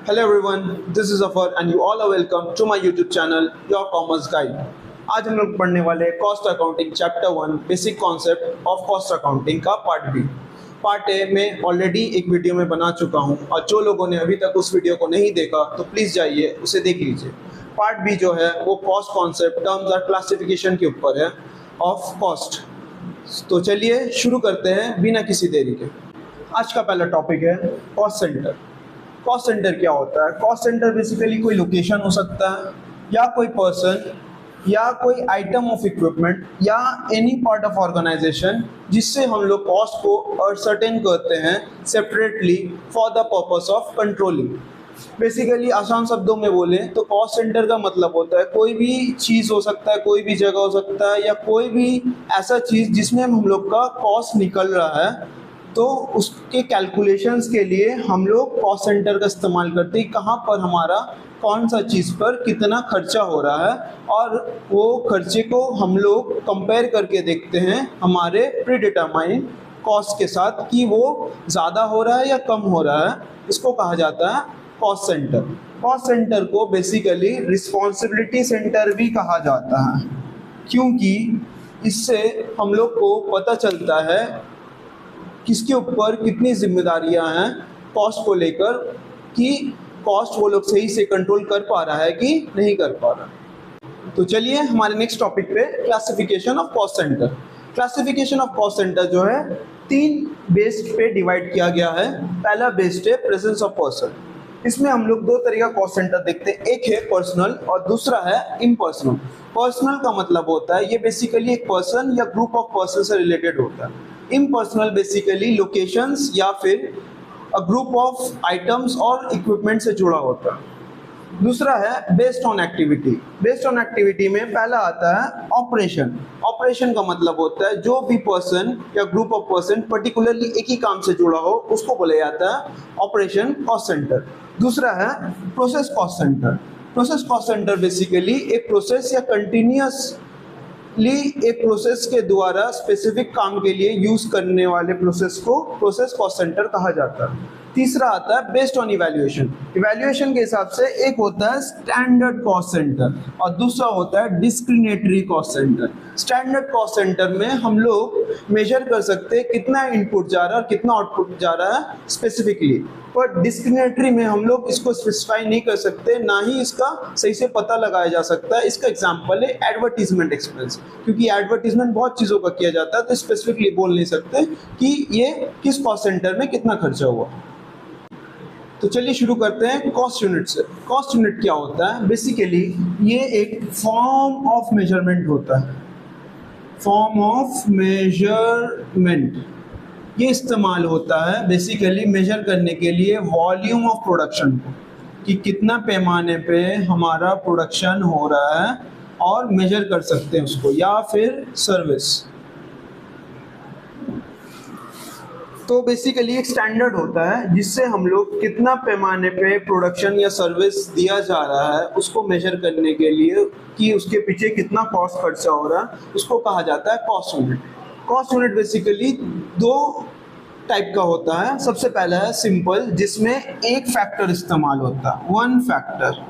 Hello everyone, this is Afar and you all are welcome to my YouTube channel, Your Commerce Guide. आज हम लोग पढ़ने वाले cost accounting chapter 1 basic concept of cost accounting का part B. Part A में already एक video में बना चुका हूं और जो लोगों ने अभी तक उस वीडियो को नहीं देखा तो प्लीज़ जाइए उसे देख लीजिए। पार्ट बी जो है वो कॉस्ट कॉन्सेप्ट टर्म्स और क्लासिफिकेशन के ऊपर है ऑफ कॉस्ट। तो चलिए शुरू करते हैं बिना किसी देरी के। आज का पहला टॉपिक है कॉस्ट सेंटर। कॉस्ट सेंटर क्या होता है? कॉस्ट सेंटर बेसिकली कोई लोकेशन हो सकता है या कोई पर्सन या कोई आइटम ऑफ इक्विपमेंट या एनी पार्ट ऑफ ऑर्गेनाइजेशन जिससे हम लोग कॉस्ट को असर्टेन करते हैं separately for the purpose of controlling. Basically आसान शब्दों में बोले तो कॉस्ट सेंटर का मतलब होता है कोई भी चीज़ हो सकता है, कोई भी जगह हो सकता है या कोई भी ऐसा चीज़ जिसमें हम लोग का कॉस्ट निकल रहा है, तो उसके कैलकुलेशंस के लिए हम लोग कॉस्ट सेंटर का इस्तेमाल करते हैं। कहाँ पर हमारा कौन सा चीज़ पर कितना खर्चा हो रहा है और वो खर्चे को हम लोग कंपेयर करके देखते हैं हमारे प्री डिटरमाइंड कॉस्ट के साथ कि वो ज़्यादा हो रहा है या कम हो रहा है। इसको कहा जाता है कॉस्ट सेंटर। कॉस्ट सेंटर को बेसिकली रिस्पॉन्सिबिलिटी सेंटर भी कहा जाता है, क्योंकि इससे हम लोग को पता चलता है किसके ऊपर कितनी जिम्मेदारियां हैं कॉस्ट को लेकर, कि कॉस्ट वो लोग सही से कंट्रोल कर पा रहा है कि नहीं कर पा रहा। तो चलिए हमारे नेक्स्ट टॉपिक पे classification of cost centre. Classification of cost centre जो है 3 बेस्ड पे डिवाइड किया गया है। पहला बेस्ड है प्रेजेंस ऑफ पर्सन। इसमें हम लोग 2 तरीका कॉस्ट सेंटर देखते हैं, एक है पर्सनल और दूसरा है इम्पर्सनल। पर्सनल का मतलब होता है ये बेसिकली एक पर्सन या ग्रुप ऑफ पर्सन से रिलेटेड होता है। इम्पर्सनल बेसिकली लोकेशंस या फिर अ ग्रुप ऑफ आइटम्स और इक्विपमेंट से जुड़ा होता है। दूसरा है based on activity. Based on activity में पहला आता है ऑपरेशन। ऑपरेशन का मतलब होता है जो भी पर्सन या ग्रुप ऑफ पर्सन पर्टिकुलरली एक ही काम से जुड़ा हो उसको बोला जाता है ऑपरेशन कॉस्ट सेंटर। दूसरा है process cost centre. Process cost centre basically एक प्रोसेस या कंटिन्यूअस एक प्रोसेस के द्वारा स्पेसिफिक काम के लिए यूज करने वाले प्रोसेस को प्रोसेस कॉस्ट सेंटर कहा जाता है। तीसरा आता है बेस्ड ऑन इवैल्यूएशन। इवैल्यूएशन के हिसाब से एक होता है स्टैंडर्ड कॉस्ट सेंटर और दूसरा होता है discriminatory cost centre. Standard cost centre में हम लोग मेजर कर सकते हैं कितना इनपुट जा रहा है और कितना आउटपुट जा रहा है स्पेसिफिकली, पर डिस्क्रिमिनेटरी में हम लोग इसको स्पेसिफाई नहीं कर सकते, ना ही इसका सही से पता लगाया जा सकता है। इसका एग्जांपल है एडवर्टीजमेंट एक्सपेंस, क्योंकि एडवर्टीजमेंट बहुत चीज़ों का किया जाता है तो स्पेसिफिकली बोल नहीं सकते कि ये किस कॉस्ट सेंटर में कितना खर्चा हुआ। तो चलिए शुरू करते हैं कॉस्ट यूनिट से। कॉस्ट यूनिट क्या होता है? बेसिकली ये एक फॉर्म ऑफ मेजरमेंट होता है। फॉर्म ऑफ मेजरमेंट ये इस्तेमाल होता है बेसिकली मेजर करने के लिए वॉल्यूम ऑफ प्रोडक्शन को, कि कितना पैमाने पे हमारा प्रोडक्शन हो रहा है और मेजर कर सकते हैं उसको, या फिर सर्विस। तो बेसिकली एक स्टैंडर्ड होता है जिससे हम लोग कितना पैमाने पे प्रोडक्शन या सर्विस दिया जा रहा है उसको मेजर करने के लिए कि उसके पीछे कितना कॉस्ट खर्चा हो रहा है, उसको कहा जाता है cost unit. Cost unit basically 2 type का होता है। सबसे पहला है सिंपल, जिसमें एक फैक्टर इस्तेमाल होता है, 1 factor.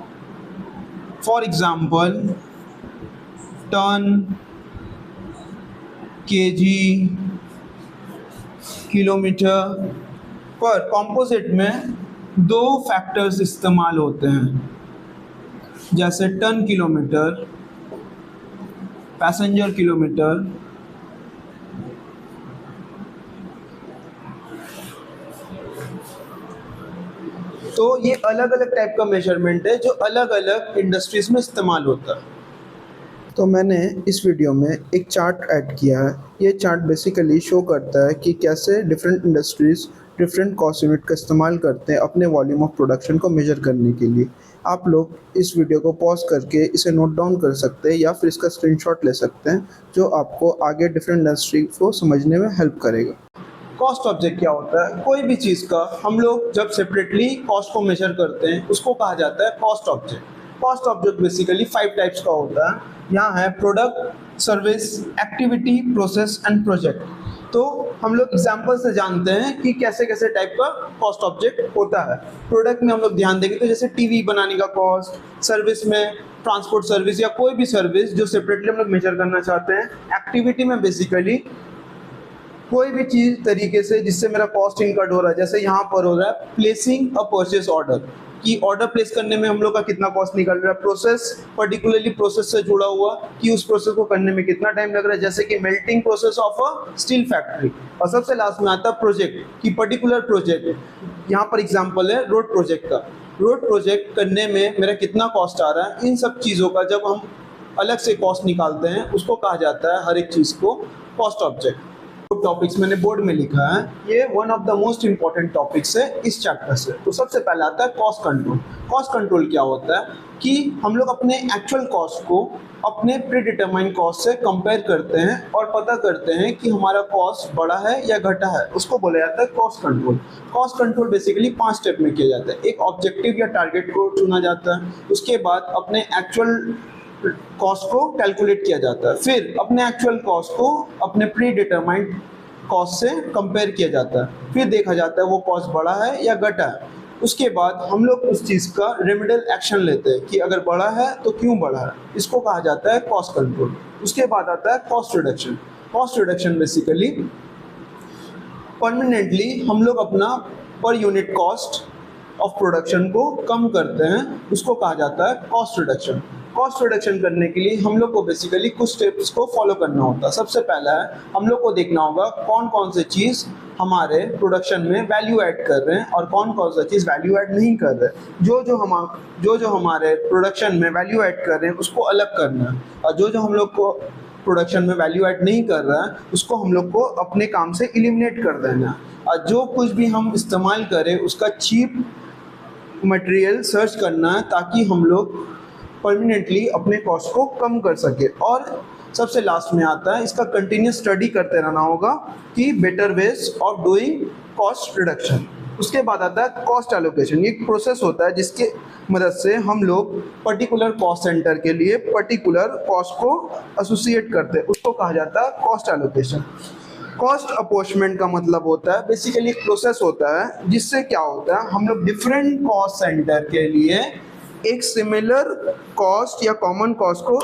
For example ton, KG, kilometre. पर कंपोजिट में 2 फैक्टर्स इस्तेमाल होते हैं, जैसे टन किलोमीटर, पैसेंजर किलोमीटर। तो ये अलग अलग टाइप का मेजरमेंट है जो अलग अलग इंडस्ट्रीज में इस्तेमाल होता है। तो मैंने इस वीडियो में एक चार्ट ऐड किया है। ये चार्ट बेसिकली शो करता है कि कैसे different industries different cost unit का इस्तेमाल करते हैं अपने वॉल्यूम ऑफ प्रोडक्शन को मेजर करने के लिए। आप लोग इस वीडियो को पॉज करके इसे नोट डाउन कर सकते हैं या फिर इसका स्क्रीनशॉट ले सकते हैं, जो आपको आगे डिफरेंट इंडस्ट्री को समझने में हेल्प करेगा। कॉस्ट ऑब्जेक्ट क्या होता है? कोई भी चीज़ का हम लोग जब सेपरेटली कॉस्ट को मेजर करते हैं उसको कहा जाता है cost object. Cost object basically 5 types का होता है। यहाँ है product, service, activity, process and project. तो हम लोग एग्जाम्पल से जानते हैं कि कैसे कैसे टाइप का कॉस्ट ऑब्जेक्ट होता है। प्रोडक्ट में हम लोग ध्यान देंगे तो जैसे टीवी बनाने का कॉस्ट, सर्विस में ट्रांसपोर्ट सर्विस या कोई भी सर्विस जो सेपरेटली हम लोग मेजर करना चाहते हैं। एक्टिविटी में बेसिकली कोई भी चीज तरीके से जिससे मेरा कॉस्ट इनकर्ड हो रहा है, जैसे यहाँ पर हो रहा है प्लेसिंग अ परचेस ऑर्डर, कि ऑर्डर प्लेस करने में हम लोग का कितना कॉस्ट निकल रहा है। प्रोसेस, पर्टिकुलरली प्रोसेस से जुड़ा हुआ कि उस प्रोसेस को करने में कितना टाइम लग रहा है, जैसे कि melting process of a steel factory. और सबसे लास्ट में आता है प्रोजेक्ट, कि पर्टिकुलर प्रोजेक्ट, यहाँ पर एग्जांपल है रोड प्रोजेक्ट का। रोड प्रोजेक्ट करने में मेरा कितना कॉस्ट आ रहा है, इन सब चीज़ों का जब हम अलग से कॉस्ट निकालते हैं उसको कहा जाता है हर एक चीज़ को कॉस्ट ऑब्जेक्ट। टॉपिक्स मैंने बोर्ड में लिखा है, ये one of the most important topics है इस चैप्टर से। तो सबसे पहले आता है कॉस्ट कंट्रोल। कॉस्ट कंट्रोल क्या होता है कि हम लोग अपने एक्चुअल कॉस्ट को अपने प्री डिटरमाइंड कॉस्ट से कंपेयर करते हैं और पता करते हैं कि हमारा कॉस्ट बढ़ा है या घटा है, उसको बोला जाता है cost control. Cost control basically 5 step में किया जाता है। एक ऑब्जेक्टिव या टारगेट को चुना जाता है, उसके बाद अपने एक्चुअल कॉस्ट को कैलकुलेट किया जाता है, फिर अपने एक्चुअल कॉस्ट को अपने प्री डिटरमाइंड कॉस्ट से कंपेयर किया जाता है, फिर देखा जाता है वो कॉस्ट बढ़ा है या घटा है। उसके बाद हम लोग उस चीज़ का रेमेडियल एक्शन लेते हैं कि अगर बढ़ा है तो क्यों बढ़ा है, इसको कहा जाता है कॉस्ट कंट्रोल। उसके बाद आता है cost reduction. Cost reduction basically permanently हम लोग अपना per unit cost of production को कम करते हैं, उसको कहा जाता है कॉस्ट रिडक्शन। कॉस्ट रिडक्शन करने के लिए हम लोग को बेसिकली कुछ स्टेप्स को फॉलो करना होता है। सबसे पहला है हम लोग को देखना होगा कौन कौन से चीज़ हमारे प्रोडक्शन में वैल्यू ऐड कर रहे हैं और कौन कौन सा चीज़ वैल्यू ऐड नहीं कर रहे। जो हमारे प्रोडक्शन में वैल्यू ऐड कर रहे हैं उसको अलग करना है, और जो हम लोग को प्रोडक्शन में वैल्यू ऐड नहीं कर रहा है उसको हम लोग को अपने काम से एलिमिनेट कर देना है। और जो कुछ भी हम इस्तेमाल करें उसका चीप मटेरियल सर्च करना है ताकि हम लोग परमानेंटली अपने कॉस्ट को कम कर सके। और सबसे लास्ट में आता है इसका कंटिन्यूस स्टडी करते रहना होगा कि better ways of doing cost reduction. उसके बाद आता है कॉस्ट एलोकेशन। ये एक प्रोसेस होता है जिसके मदद से हम लोग पर्टिकुलर कॉस्ट सेंटर के लिए पर्टिकुलर कॉस्ट को एसोसिएट करते हैं, उसको कहा जाता है कॉस्ट एलोकेशन। कॉस्ट अपॉर्चमेंट का मतलब होता है बेसिकली एक प्रोसेस होता है जिससे क्या होता है हम लोग डिफरेंट कॉस्ट सेंटर के लिए एक सिमिलर कॉस्ट या कॉमन कॉस्ट को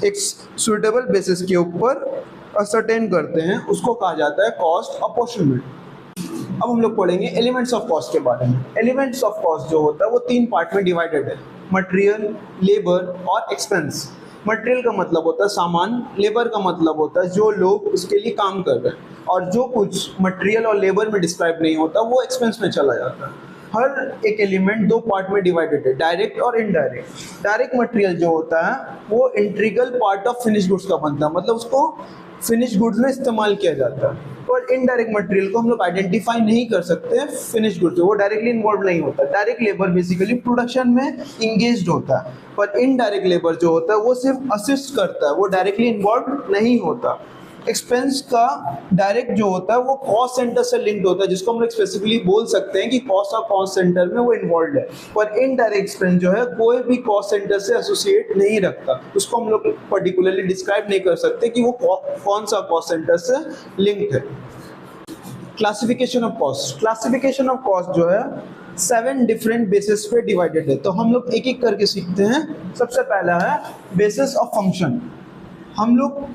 एक सुटेबल बेसिस के ऊपर असर्टेन करते हैं, उसको कहा जाता है कॉस्ट अपॉर्चमेंट। अब हम लोग पढ़ेंगे एलिमेंट्स ऑफ कॉस्ट के बारे में। एलिमेंट्स ऑफ कॉस्ट जो होता है वो 3 पार्ट में डिवाइडेड है, मटेरियल, लेबर और एक्सपेंस। मटेरियल का मतलब होता है सामान, लेबर का मतलब होता है जो लोग उसके लिए काम कर रहे हैं, और जो कुछ मटेरियल और लेबर में डिस्क्राइब नहीं होता वो एक्सपेंस में चला जाता है। हर एक एलिमेंट 2 पार्ट में डिवाइडेड है, डायरेक्ट और इनडायरेक्ट। डायरेक्ट मटेरियल जो होता है वो integral part of finish goods का बनता है, मतलब उसको फिनिश गुड्स में इस्तेमाल किया जाता है। और इनडायरेक्ट मटेरियल को हम लोग आइडेंटिफाई नहीं कर सकते फिनिश गुड्स, वो डायरेक्टली इन्वॉल्व नहीं होता। डायरेक्ट लेबर बेसिकली प्रोडक्शन में इंगेज्ड होता है, पर इनडायरेक्ट लेबर जो होता है वो सिर्फ असिस्ट करता है, वो डायरेक्टली इन्वॉल्व नहीं होता। एक्सपेंस का डायरेक्ट जो होता है वो कॉस्ट सेंटर से लिंक्ड होता है, जिसको हम लोग स्पेसिफिकली बोल सकते हैं कि कॉस्ट ऑफ कॉस्ट सेंटर में वो इन्वॉल्व है। पर इनडायरेक्ट एक्सपेंस जो है कोई भी कॉस्ट सेंटर से एसोसिएट नहीं रखता, उसको हम लोग पर्टिकुलरली डिस्क्राइब नहीं कर सकते कि वो कौन सा कॉस्ट सेंटर से लिंक्ड है। Classification of cost. Classification of cost जो है 7 डिफरेंट बेसिस पे डिवाइडेड है, तो हम लोग एक एक करके सीखते हैं। सबसे पहला है बेसिस ऑफ फंक्शन। हम लोग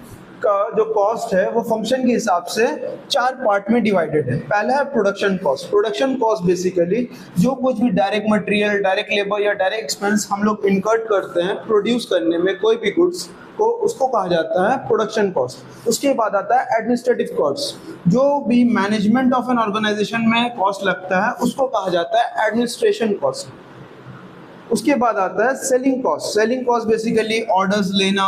का जो कॉस्ट है वो फंक्शन के हिसाब से 4 पार्ट में डिवाइडेड है। पहला है production cost. Production cost basically जो कुछ भी डायरेक्ट मटेरियल, डायरेक्ट लेबर या डायरेक्ट एक्सपेंस हम लोग इनकर्ट करते हैं प्रोड्यूस करने में कोई भी गुड्स को, उसको कहा जाता है प्रोडक्शन कॉस्ट। उसके बाद आता है एडमिनिस्ट्रेटिव कॉस्ट। जो भी मैनेजमेंट ऑफ एन ऑर्गेनाइजेशन में कॉस्ट लगता है उसको कहा जाता है एडमिनिस्ट्रेशन कॉस्ट। उसके बाद आता है selling cost. Selling cost basically orders लेना,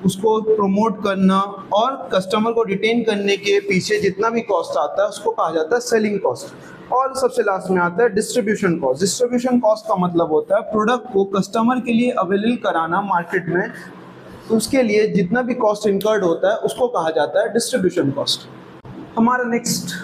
उसको प्रमोट करना और कस्टमर को रिटेन करने के पीछे जितना भी कॉस्ट आता है उसको कहा जाता है सेलिंग कॉस्ट। और सबसे लास्ट में आता है डिस्ट्रीब्यूशन कॉस्ट। डिस्ट्रीब्यूशन कॉस्ट का मतलब होता है प्रोडक्ट को कस्टमर के लिए अवेलेबल कराना मार्केट में, उसके लिए जितना भी कॉस्ट इनकर्ड होता है उसको कहा जाता है डिस्ट्रीब्यूशन कॉस्ट। हमारा नेक्स्ट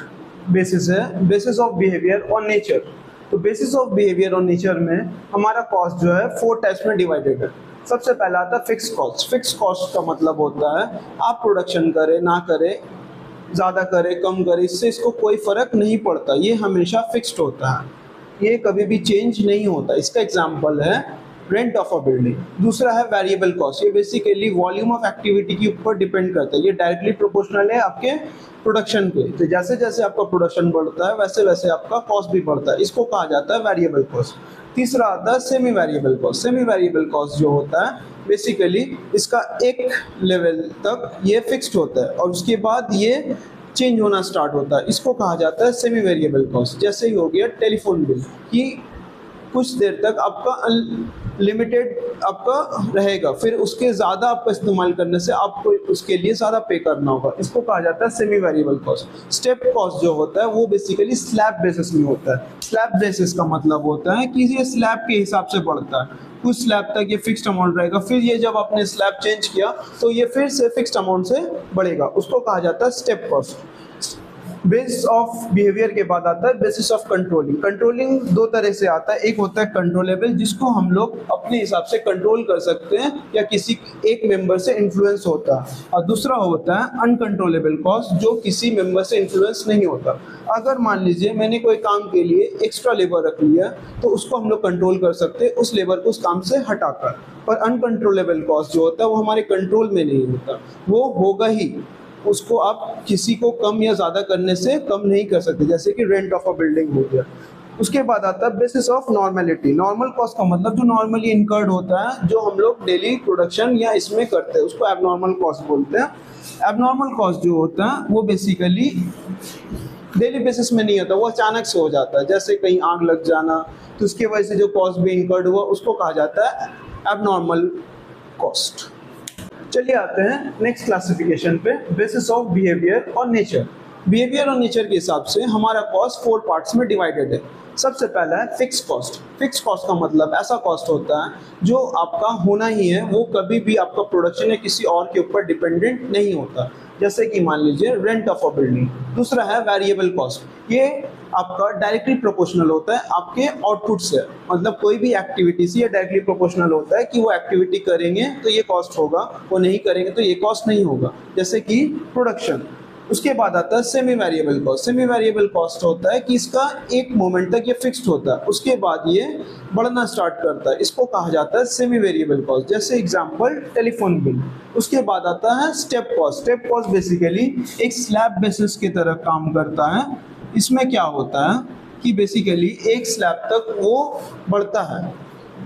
बेसिस है बेसिस ऑफ बिहेवियर और नेचर। तो बेसिस ऑफ बिहेवियर और नेचर में हमारा कॉस्ट जो है 4 टाइप्स में डिवाइडेड है। सबसे पहला आता है फिक्स कॉस्ट। फिक्स कॉस्ट का मतलब होता है आप प्रोडक्शन करें ना करें ज़्यादा करे कम करे, इससे इसको कोई फ़र्क नहीं पड़ता, ये हमेशा फिक्स्ड होता है, ये कभी भी चेंज नहीं होता। इसका एग्जाम्पल है रेंट ऑफ अ बिल्डिंग। दूसरा है वेरिएबल कॉस्ट, ये बेसिकली वॉल्यूम ऑफ एक्टिविटी के ऊपर डिपेंड करता है, ये डायरेक्टली प्रोपोर्शनल है आपके प्रोडक्शन पे, तो जैसे जैसे आपका प्रोडक्शन बढ़ता है वैसे वैसे आपका कॉस्ट भी बढ़ता है, इसको कहा जाता है वेरिएबल कॉस्ट। तीसरा आता है semi variable cost. Semi variable cost जो होता है बेसिकली इसका एक लेवल तक ये फिक्स्ड होता है और उसके बाद ये चेंज होना स्टार्ट होता है, इसको कहा जाता है सेमी वेरिएबल कॉस्ट। जैसे ही हो गया टेलीफोन बिल कि कुछ देर तक आपका लिमिटेड आपका रहेगा, फिर उसके ज़्यादा आपका इस्तेमाल करने से आपको उसके लिए ज़्यादा पे करना होगा, इसको कहा जाता है semi variable cost. Step cost जो होता है वो बेसिकली स्लैब बेसिस में होता है। स्लैब बेसिस का मतलब होता है कि ये स्लैब के हिसाब से बढ़ता है, कुछ स्लैब तक ये फिक्स्ड अमाउंट रहेगा, फिर ये जब आपने स्लैब चेंज किया तो ये फिर से फिक्स्ड अमाउंट से बढ़ेगा, उसको कहा जाता है step cost. Base of behaviour के बाद आता है बेसिस ऑफ कंट्रोलिंग। कंट्रोलिंग दो तरह से आता है, एक होता है कंट्रोलेबल जिसको हम लोग अपने हिसाब से कंट्रोल कर सकते हैं या किसी एक मेंबर से इन्फ्लुएंस होता है, और दूसरा होता है अनकंट्रोलेबल कॉस्ट जो किसी मेंबर से इन्फ्लुएंस नहीं होता। अगर मान लीजिए मैंने कोई काम के लिए एक्स्ट्रा लेबर रख लिया तो उसको हम लोग कंट्रोल कर सकते हैं उस लेबर को उस काम से हटाकर, पर अनकंट्रोलेबल कॉस्ट जो होता है वो हमारे कंट्रोल में नहीं होता, वो होगा ही, उसको आप किसी को कम या ज़्यादा करने से कम नहीं कर सकते, जैसे कि रेंट ऑफ अ बिल्डिंग हो गया। उसके बाद आता है basis of normality. Normal cost का मतलब जो नॉर्मली इनकर्ड होता है, जो हम लोग डेली प्रोडक्शन या इसमें करते हैं, उसको एबनॉर्मल कॉस्ट बोलते हैं। एबनॉर्मल कॉस्ट जो होता है वो बेसिकली डेली बेसिस में नहीं होता, वो अचानक से हो जाता है, जैसे कहीं आग लग जाना तो उसकी वजह से जो कॉस्ट भी इनकर्ड हुआ उसको कहा जाता है एबनॉर्मल कॉस्ट। चलिए आते हैं नेक्स्ट क्लासिफिकेशन पे, बेसिस ऑफ बिहेवियर और नेचर। बिहेवियर और नेचर के हिसाब से हमारा कॉस्ट 4 पार्ट्स में डिवाइडेड है। सबसे पहला है फिक्स कॉस्ट। फिक्स कॉस्ट का मतलब ऐसा कॉस्ट होता है जो आपका होना ही है, वो कभी भी आपका प्रोडक्शन या किसी और के ऊपर डिपेंडेंट नहीं होता, जैसे कि मान लीजिए रेंट ऑफ अ बिल्डिंग। दूसरा है वेरिएबल कॉस्ट, ये आपका डायरेक्टली प्रोपोर्शनल होता है आपके आउटपुट से, मतलब कोई भी एक्टिविटी से ये डायरेक्टली प्रोपोर्शनल होता है कि वो एक्टिविटी करेंगे तो ये कॉस्ट होगा, वो नहीं करेंगे तो ये कॉस्ट नहीं होगा, जैसे कि प्रोडक्शन। उसके बाद आता है semi variable cost. Semi variable cost होता है कि इसका एक मोमेंट तक ये फिक्स्ड होता है, उसके बाद ये बढ़ना स्टार्ट करता है, इसको कहा जाता है सेमी वेरिएबल कॉस्ट, जैसे एग्जांपल टेलीफोन बिल। उसके बाद आता है step cost. Step cost basically एक स्लैब बेसिस की तरह काम करता है। इसमें क्या होता है कि बेसिकली एक स्लैब तक वो बढ़ता है,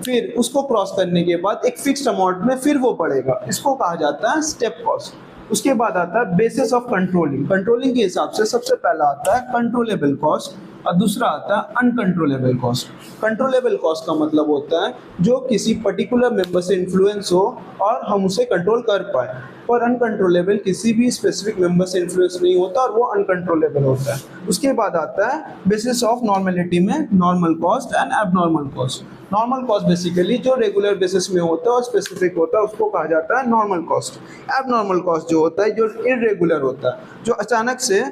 फिर उसको क्रॉस करने के बाद एक फिक्स्ड अमाउंट में फिर वो बढ़ेगा, इसको कहा जाता है स्टेप कॉस्ट। उसके बाद आता है बेसिस ऑफ कंट्रोलिंग। कंट्रोलिंग के हिसाब से सबसे पहला आता है कंट्रोलेबल कॉस्ट और दूसरा आता है अनकंट्रोलेबल कॉस्ट। कंट्रोलेबल कॉस्ट का मतलब होता है जो किसी पर्टिकुलर मेंबर से इन्फ्लुएंस हो और हम उसे कंट्रोल कर पाए, पर अनकंट्रोलेबल किसी भी स्पेसिफिक मेंबर से इन्फ्लुएंस नहीं होता और वो अनकंट्रोलेबल होता है। उसके बाद आता है बेसिस ऑफ नॉर्मेलिटी में normal cost and abnormal cost. Normal cost basically जो रेगुलर बेसिस में होता है और स्पेसिफिक होता है उसको कहा जाता है नॉर्मल कॉस्ट। एबनॉर्मल कॉस्ट जो होता है जो इरेगुलर होता है, जो अचानक से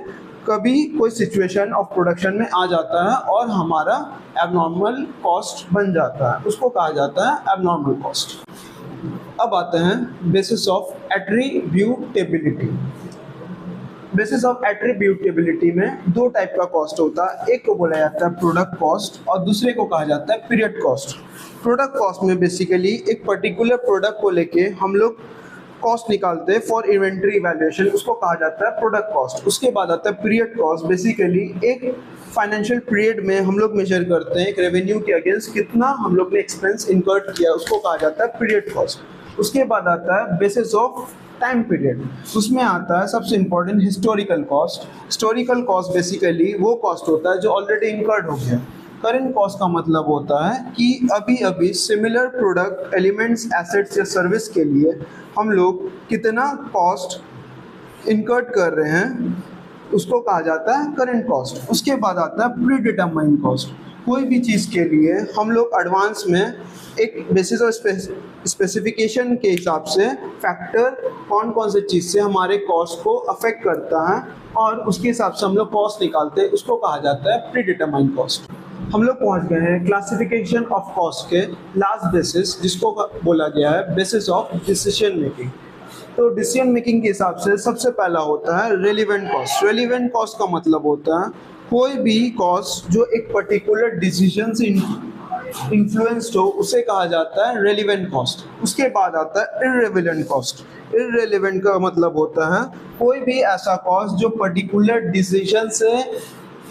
कभी कोई सिचुएशन ऑफ प्रोडक्शन में आ जाता है और हमारा एबनॉर्मल कॉस्ट बन जाता है, उसको कहा जाता है एबनॉर्मल कॉस्ट। अब आते हैं बेसिस ऑफ एट्रीब्यूटेबिलिटी। बेसिस ऑफ एट्रीब्यूटेबिलिटी में दो टाइप का कॉस्ट होता है, एक को बोला जाता है प्रोडक्ट कॉस्ट और दूसरे को कहा जाता है पीरियड कॉस्ट। प्रोडक्ट कॉस्ट में बेसिकली एक पर्टिकुलर प्रोडक्ट को लेके हम लोग कॉस्ट निकालते हैं फॉर इन्वेंट्री इवैल्यूएशन, उसको कहा जाता है प्रोडक्ट कॉस्ट। उसके बाद आता है पीरियड कॉस्ट, बेसिकली एक फाइनेंशियल पीरियड में हम लोग मेजर करते हैं एक रेवेन्यू के अगेंस्ट कितना हम लोग ने एक्सपेंस इनकर्ड किया, उसको कहा जाता है पीरियड कॉस्ट। उसके बाद आता है बेसिस ऑफ टाइम पीरियड, उसमें आता है सबसे important historical cost. Historical cost basically वो कॉस्ट होता है जो ऑलरेडी इनकर्ड हो गया। करंट कॉस्ट का मतलब होता है कि अभी अभी सिमिलर प्रोडक्ट, एलिमेंट्स, एसेट्स या सर्विस के लिए हम लोग कितना कॉस्ट इनकर्ड कर रहे हैं, उसको कहा जाता है करंट कॉस्ट। उसके बाद आता है प्री डिटरमाइंड कॉस्ट। कोई भी चीज़ के लिए हम लोग एडवांस में एक बेसिस और स्पेसिफिकेशन के हिसाब से फैक्टर कौन कौन से चीज़ से हमारे कॉस्ट को अफेक्ट करता है और उसके हिसाब से हम लोग कॉस्ट निकालते हैं, उसको कहा जाता है प्री डिटरमाइंड कॉस्ट। हम लोग पहुंच गए हैं क्लासिफिकेशन ऑफ कॉस्ट के लास्ट बेसिस, जिसको बोला गया है बेसिस ऑफ डिसीजन मेकिंग। तो डिसीजन मेकिंग के हिसाब से सबसे पहला होता है रेलिवेंट कॉस्ट। रेलिवेंट कॉस्ट का मतलब होता है कोई भी कॉस्ट जो एक पर्टिकुलर डिसीजन से इन्फ्लुएंस्ड हो उसे कहा जाता है रेलिवेंट कॉस्ट। उसके बाद आता है इररिलेवेंट कॉस्ट। इररिलेवेंट का मतलब होता है कोई भी ऐसा कॉस्ट जो पर्टिकुलर डिसीजन से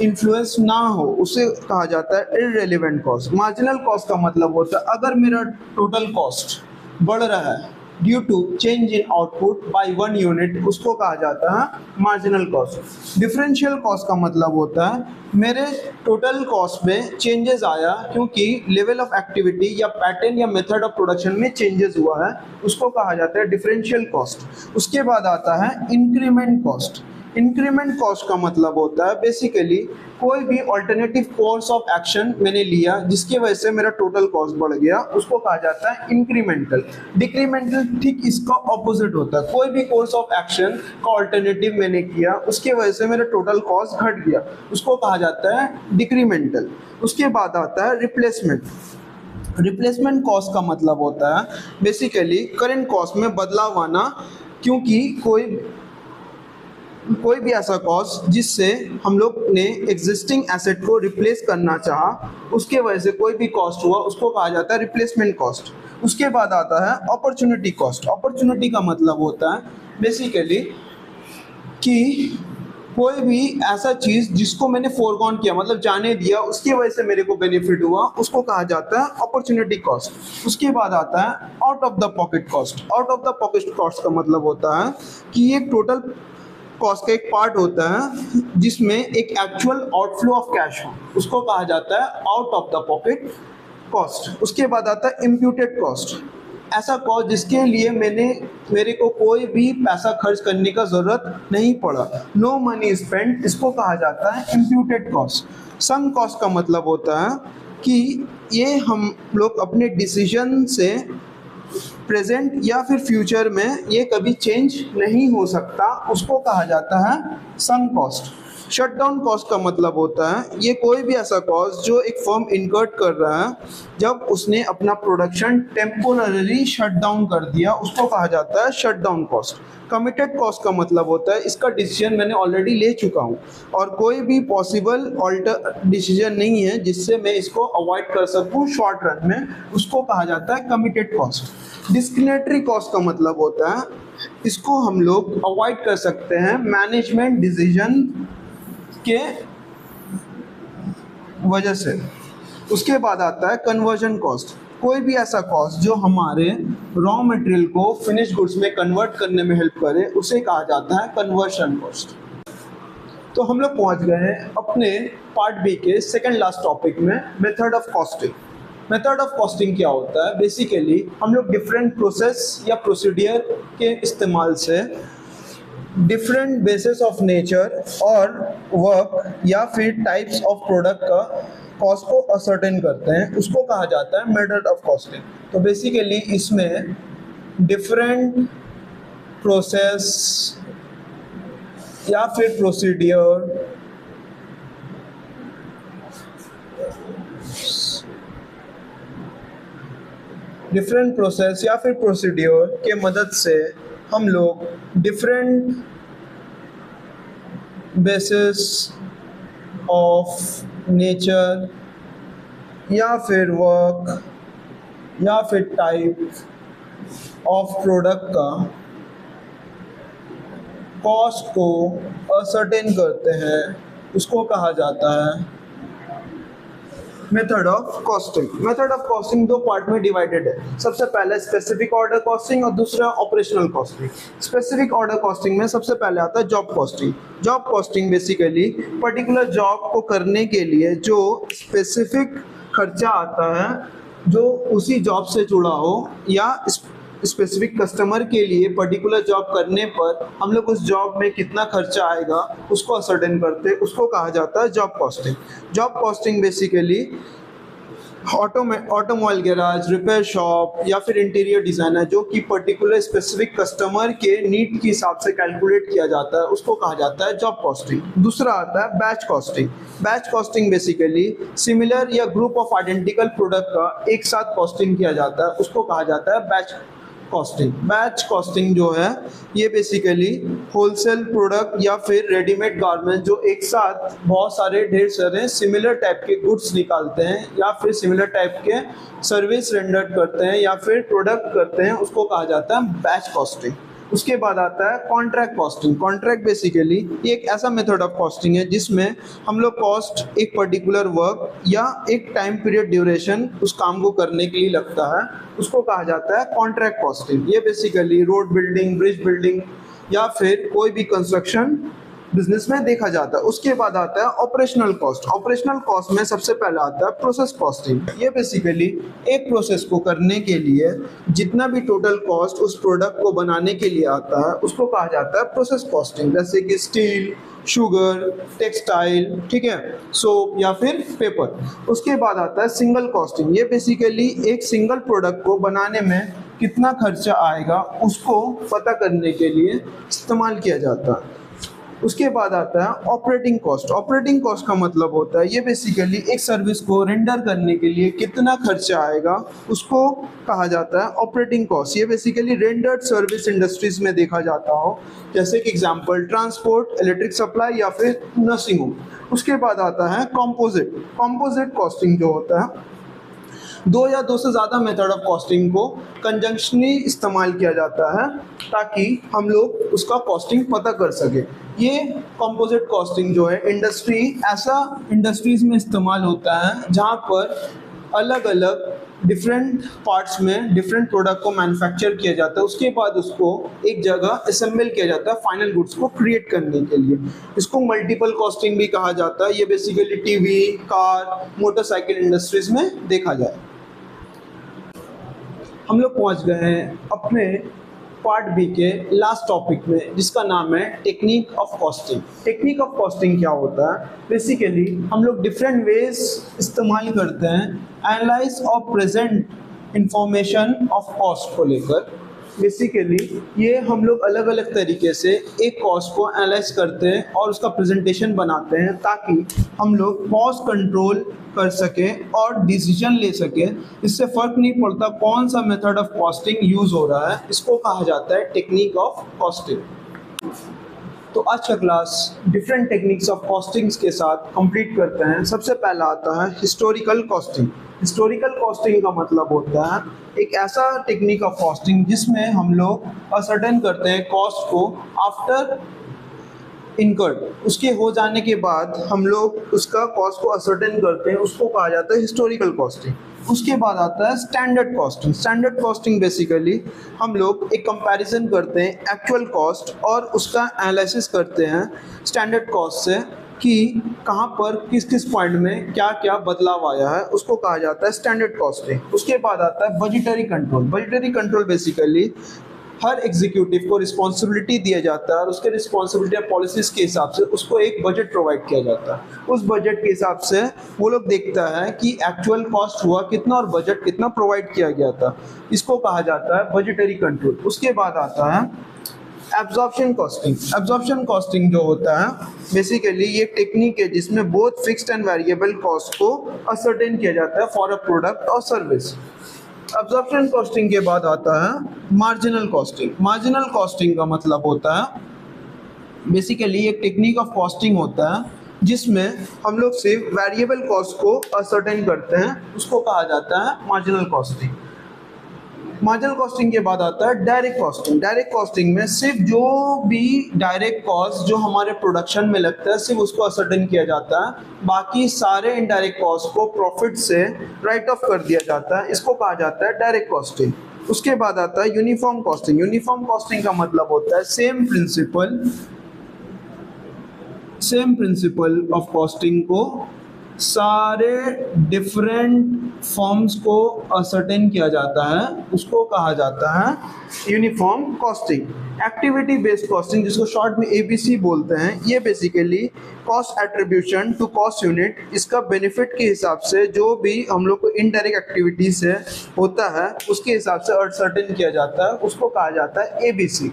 इन्फ्लुएंस ना हो उसे कहा जाता है इररिलेवेंट कॉस्ट। मार्जिनल कॉस्ट का मतलब होता है अगर मेरा टोटल कॉस्ट बढ़ रहा है due to change in output by 1 unit, उसको कहा जाता है मार्जिनल कॉस्ट। डिफरेंशियल कॉस्ट का मतलब होता है मेरे टोटल कॉस्ट में चेंजेस आया क्योंकि लेवल ऑफ एक्टिविटी या पैटर्न या मेथड ऑफ प्रोडक्शन में चेंजेस हुआ है, उसको कहा जाता है डिफरेंशियल कॉस्ट। उसके बाद आता है इंक्रीमेंट कॉस्ट। इंक्रीमेंट कॉस्ट का मतलब होता है बेसिकली कोई भी ऑल्टरनेटिव कोर्स ऑफ एक्शन मैंने लिया जिसकी वजह से मेरा टोटल कॉस्ट बढ़ गया, उसको कहा जाता है इंक्रीमेंटल। डिक्रीमेंटल ठीक इसका ऑपोजिट होता है, कोई भी कोर्स ऑफ एक्शन का ऑल्टरनेटिव मैंने किया उसकी वजह से मेरा टोटल कॉस्ट घट गया, उसको कहा जाता है डिक्रीमेंटल। उसके बाद आता है रिप्लेसमेंट। रिप्लेसमेंट कॉस्ट का मतलब होता है बेसिकली करंट कॉस्ट में बदलाव आना, क्योंकि कोई भी ऐसा कॉस्ट जिससे हम लोग ने एग्जिस्टिंग एसेट को रिप्लेस करना चाहा उसके वजह से कोई भी कॉस्ट हुआ उसको कहा जाता है रिप्लेसमेंट कॉस्ट। उसके बाद आता है अपॉर्चुनिटी कॉस्ट। अपॉर्चुनिटी का मतलब होता है बेसिकली कि कोई भी ऐसा चीज जिसको मैंने फोरगॉन किया मतलब जाने दिया उसकी वजह से मेरे को बेनिफिट हुआ, उसको कहा जाता है अपॉर्चुनिटी कॉस्ट। उसके बाद आता है out of the pocket cost. Out of the pocket cost का मतलब होता है कि ये टोटल कॉस्ट का एक पार्ट होता है जिसमें एक एक्चुअल आउटफ्लो ऑफ कैश हो, उसको कहा जाता है out of the pocket cost. उसके बाद आता है इम्प्यूटेड कॉस्ट। ऐसा कॉस्ट जिसके लिए मेरे को कोई भी पैसा खर्च करने का जरूरत नहीं पड़ा, नो मनी स्पेंड, इसको कहा जाता है इम्प्यूटेड कॉस्ट। सम कॉस्ट का मतलब होता है कि ये हम लोग अपने डिसीजन से प्रेजेंट या फिर फ्यूचर में ये कभी चेंज नहीं हो सकता, उसको कहा जाता है सम कॉस्ट। शटडाउन कॉस्ट का मतलब होता है ये कोई भी ऐसा कॉस्ट जो एक फर्म इनकर्ड कर रहा है जब उसने अपना प्रोडक्शन टेम्पोररी शट डाउन कर दिया, उसको कहा जाता है शटडाउन कॉस्ट। कमिटेड कॉस्ट का मतलब होता है इसका डिसीजन मैंने ऑलरेडी ले चुका हूँ और कोई भी पॉसिबल ऑल्टर डिसीजन नहीं है जिससे मैं इसको अवॉइड कर सकूँ शॉर्ट रन में, उसको कहा जाता है कमिटेड कॉस्ट। डिस्क्रिमिनेटरी कॉस्ट का मतलब होता है इसको हम लोग अवॉइड कर सकते हैं मैनेजमेंट डिसीजन के वजह से। उसके बाद आता है कन्वर्जन कॉस्ट। कोई भी ऐसा कॉस्ट जो हमारे रॉ मटेरियल को फिनिश गुड्स में कन्वर्ट करने में हेल्प करे उसे कहा जाता है कन्वर्जन कॉस्ट। तो हम लोग पहुंच गए हैं अपने पार्ट बी के सेकंड लास्ट टॉपिक में, method of costing. Method of costing क्या होता है? बेसिकली हम लोग डिफरेंट प्रोसेस या प्रोसीडियर के इस्तेमाल से डिफरेंट बेसिस ऑफ नेचर और वर्क या फिर टाइप्स ऑफ प्रोडक्ट का कॉस्ट को असर्टेन करते हैं, उसको कहा जाता है मेथड ऑफ कॉस्टिंग। तो बेसिकली इसमें डिफरेंट प्रोसेस या फिर प्रोसीडियर के मदद से हम लोग डिफरेंट बेसिस ऑफ नेचर या फिर वर्क या फिर टाइप ऑफ प्रोडक्ट का कॉस्ट को असर्टेन करते हैं, उसको कहा जाता है method of costing. Method of costing दो पार्ट में डिवाइडेड है। सबसे पहले स्पेसिफिक ऑर्डर कॉस्टिंग और दूसरा operational costing. Specific order costing में सबसे पहले आता है job costing. Job costing basically particular job को करने के लिए जो स्पेसिफिक खर्चा आता है जो उसी जॉब से जुड़ा हो या स्पेसिफिक कस्टमर के लिए पर्टिकुलर जॉब करने पर हम लोग उस जॉब में कितना खर्चा आएगा उसको असर्टेन करते, उसको कहा जाता है job costing. Job costing basically automobile garage, repair shop या फिर इंटीरियर डिजाइनर जो कि पर्टिकुलर स्पेसिफिक कस्टमर के नीड के हिसाब से कैलकुलेट किया जाता है, उसको कहा जाता है जॉब कॉस्टिंग। दूसरा आता है batch costing. Batch costing basically similar या ग्रुप ऑफ आइडेंटिकल प्रोडक्ट का एक साथ कॉस्टिंग किया जाता है, उसको कहा जाता है बैच कॉस्टिंग। बैच कॉस्टिंग जो है ये बेसिकली होलसेल प्रोडक्ट या फिर रेडीमेड गारमेंट जो एक साथ बहुत सारे ढेर सारे सिमिलर टाइप के गुड्स निकालते हैं या फिर सिमिलर टाइप के सर्विस रेंडर करते हैं या फिर प्रोडक्ट करते हैं, उसको कहा जाता है बैच कॉस्टिंग। उसके बाद आता है कॉन्ट्रैक्ट कॉस्टिंग। कॉन्ट्रैक्ट बेसिकली ये एक ऐसा मेथड ऑफ कॉस्टिंग है जिसमें हम लोग कॉस्ट एक पर्टिकुलर वर्क या एक टाइम पीरियड ड्यूरेशन उस काम को करने के लिए लगता है, उसको कहा जाता है कॉन्ट्रैक्ट कॉस्टिंग। ये basically road building, bridge building या फिर कोई भी कंस्ट्रक्शन बिजनेस में देखा जाता है। उसके बाद आता है ऑपरेशनल कॉस्ट। ऑपरेशनल कॉस्ट में सबसे पहले आता है प्रोसेस कॉस्टिंग। ये बेसिकली एक प्रोसेस को करने के लिए जितना भी टोटल कॉस्ट उस प्रोडक्ट को बनाने के लिए आता है उसको कहा जाता है प्रोसेस कॉस्टिंग। जैसे कि स्टील, शुगर, टेक्सटाइल, ठीक है, सोप या फिर पेपर। उसके बाद आता है सिंगल कॉस्टिंग। ये बेसिकली एक सिंगल प्रोडक्ट को बनाने में कितना खर्चा आएगा उसको पता करने के लिए इस्तेमाल किया जाता है। उसके बाद आता है ऑपरेटिंग कॉस्ट। ऑपरेटिंग कॉस्ट का मतलब होता है ये बेसिकली एक सर्विस को रेंडर करने के लिए कितना खर्चा आएगा उसको कहा जाता है ऑपरेटिंग कॉस्ट। ये बेसिकली रेंडर्ड सर्विस इंडस्ट्रीज में देखा जाता हो, जैसे कि एग्जांपल ट्रांसपोर्ट, इलेक्ट्रिक सप्लाई या फिर नर्सिंग होम। उसके बाद आता है कॉम्पोजिट। कॉम्पोजिट कॉस्टिंग जो होता है दो या दो से ज़्यादा मेथड ऑफ कॉस्टिंग को कंजंक्शनली इस्तेमाल किया जाता है ताकि हम लोग उसका कॉस्टिंग पता कर सके। ये कंपोजिट कॉस्टिंग जो है इंडस्ट्रीज में इस्तेमाल होता है जहाँ पर अलग अलग डिफरेंट पार्ट्स में डिफरेंट प्रोडक्ट को मैन्युफैक्चर किया जाता है, उसके बाद उसको एक जगह असेंबल किया जाता है फाइनल गुड्स को क्रिएट करने के लिए। इसको मल्टीपल कॉस्टिंग भी कहा जाता है। ये basically TV, car, motorcycle industries में देखा जाए। हम लोग पहुंच गए हैं अपने पार्ट बी के लास्ट टॉपिक में जिसका नाम है technique of costing. Technique of costing क्या होता है? बेसिकली हम लोग डिफरेंट वेज इस्तेमाल करते हैं analyse of present information of cost को लेकर। बेसिकली ये हम लोग अलग अलग तरीके से एक कॉस्ट को एनालाइज करते हैं और उसका प्रेजेंटेशन बनाते हैं ताकि हम लोग कॉस्ट कंट्रोल कर सके और डिसीजन ले सके। इससे फर्क नहीं पड़ता कौन सा मेथड ऑफ कॉस्टिंग यूज हो रहा है, इसको कहा जाता है टेक्निक ऑफ कॉस्टिंग। तो आज का class different techniques of costings के साथ कंप्लीट करते हैं। सबसे पहला आता है हिस्टोरिकल कॉस्टिंग। हिस्टोरिकल कॉस्टिंग का मतलब होता है एक ऐसा टेक्निक ऑफ कॉस्टिंग जिसमें हम लोग असर्टेन करते हैं कॉस्ट को आफ्टर इनकर्ड, उसके हो जाने के बाद हम लोग उसका कॉस्ट को असर्टेन करते हैं, उसको कहा जाता है हिस्टोरिकल कॉस्टिंग। उसके बाद आता है standard costing. Standard costing basically हम लोग एक कंपैरिजन करते हैं एक्चुअल कॉस्ट और उसका एनालिसिस करते हैं स्टैंडर्ड कॉस्ट से कि कहाँ पर किस किस पॉइंट में क्या क्या बदलाव आया है, उसको कहा जाता है स्टैंडर्ड कॉस्टिंग। उसके बाद आता है budgetary control. Budgetary control basically हर एग्जीक्यूटिव को रिस्पॉन्सिबिलिटी दिया जाता है और उसके रिस्पॉन्सिबिलिटी और पॉलिसीज के हिसाब से उसको एक बजट प्रोवाइड किया जाता है। उस बजट के हिसाब से वो लोग देखता है कि एक्चुअल कॉस्ट हुआ कितना और बजट कितना प्रोवाइड किया गया था, इसको कहा जाता है बजटरी कंट्रोल। उसके बाद आता है एब्जॉर्प्शन कॉस्टिंग। एब्जॉर्प्शन कॉस्टिंग जो होता है बेसिकली ये टेक्निक है जिसमें both fixed and variable cost को असर्टेन किया जाता है फॉर अ प्रोडक्ट और सर्विस। एब्जॉर्प्शन कॉस्टिंग के बाद आता है मार्जिनल कॉस्टिंग। मार्जिनल कॉस्टिंग का मतलब होता है बेसिकली एक टेक्निक ऑफ कॉस्टिंग होता है जिसमें हम लोग सिर्फ वेरिएबल कॉस्ट को असर्टेन करते हैं, उसको कहा जाता है मार्जिनल कॉस्टिंग। मार्जिनल कॉस्टिंग के बाद आता है डायरेक्ट कॉस्टिंग। डायरेक्ट कॉस्टिंग में सिर्फ जो भी डायरेक्ट कॉस्ट जो हमारे प्रोडक्शन में लगता है सिर्फ उसको असर्टेन किया जाता है, बाकी सारे इनडायरेक्ट कॉस्ट को प्रॉफिट से राइट ऑफ कर दिया जाता है, इसको कहा जाता है डायरेक्ट कॉस्टिंग। उसके बाद आता है यूनिफॉर्म कॉस्टिंग। यूनिफॉर्म कॉस्टिंग का मतलब होता है सेम प्रिंसिपल ऑफ कॉस्टिंग को सारे डिफरेंट फॉर्म्स को असर्टेन किया जाता है, उसको कहा जाता है uniform costing. Activity based costing जिसको शॉर्ट में एबीसी बोलते हैं, ये basically cost attribution to cost unit, इसका बेनिफिट के हिसाब से जो भी हम लोग को इनडायरेक्ट एक्टिविटी से होता है उसके हिसाब से असर्टेन किया जाता है, उसको कहा जाता है एबीसी।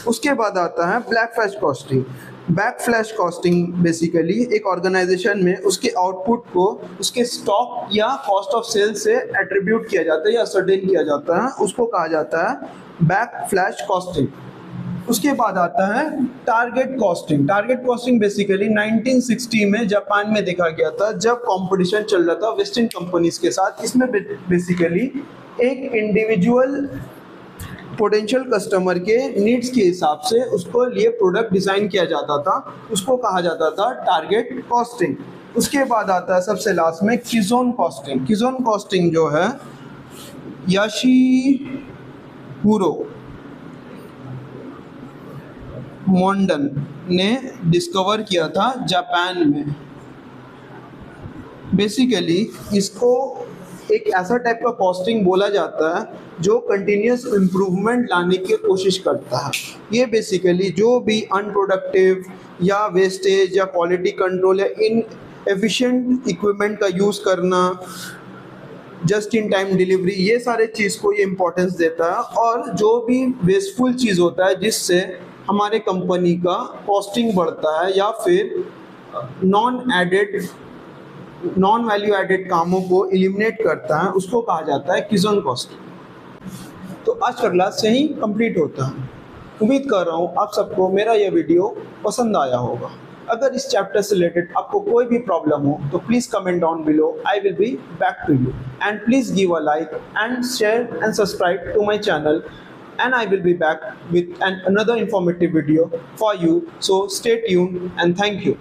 उसके बाद आता है black flash costing. Back flash costing basically एक ऑर्गेनाइजेशन में उसके आउटपुट को उसके स्टॉक या कॉस्ट ऑफ सेल से एट्रीब्यूट किया जाता है या सर्टेन किया जाता है, उसको कहा जाता है बैक फ्लैश कॉस्टिंग। उसके बाद आता है target costing. Target costing basically 1960 में जापान में देखा गया था जब कंपटीशन चल रहा था वेस्टर्न कंपनीज के साथ। इसमें बेसिकली एक इंडिविजुअल पोटेंशियल कस्टमर के नीड्स के हिसाब से उसको लिए प्रोडक्ट डिज़ाइन किया जाता था, उसको कहा जाता था टारगेट कॉस्टिंग। उसके बाद आता है सबसे लास्ट में किजोन कॉस्टिंग। किजोन कॉस्टिंग जो है याशिहुरो मोंडन ने डिस्कवर किया था जापान में। बेसिकली इसको एक ऐसा टाइप का कॉस्टिंग बोला जाता है जो कंटिन्यूस इम्प्रूवमेंट लाने की कोशिश करता है। ये बेसिकली जो भी अनप्रोडक्टिव या वेस्टेज या क्वालिटी कंट्रोल या इन एफिशिएंट इक्विपमेंट का यूज़ करना, जस्ट इन टाइम डिलीवरी, ये सारे चीज़ को ये इम्पोर्टेंस देता है। और जो भी वेस्टफुल चीज़ होता है जिससे हमारे कंपनी का कॉस्टिंग बढ़ता है या फिर नॉन वैल्यू एडेड कामों को एलिमिनेट करता है, उसको कहा जाता है किजोन कॉस्टिंग। तो आज का क्लास यहीं कंप्लीट होता है। उम्मीद कर रहा हूँ आप सबको मेरा यह वीडियो पसंद आया होगा। अगर इस चैप्टर से रिलेटेड आपको कोई भी प्रॉब्लम हो तो please comment down below, I will be back to you. And please give a like and share and subscribe to my channel, and I will be back with another informative video for you. So stay tuned and thank you.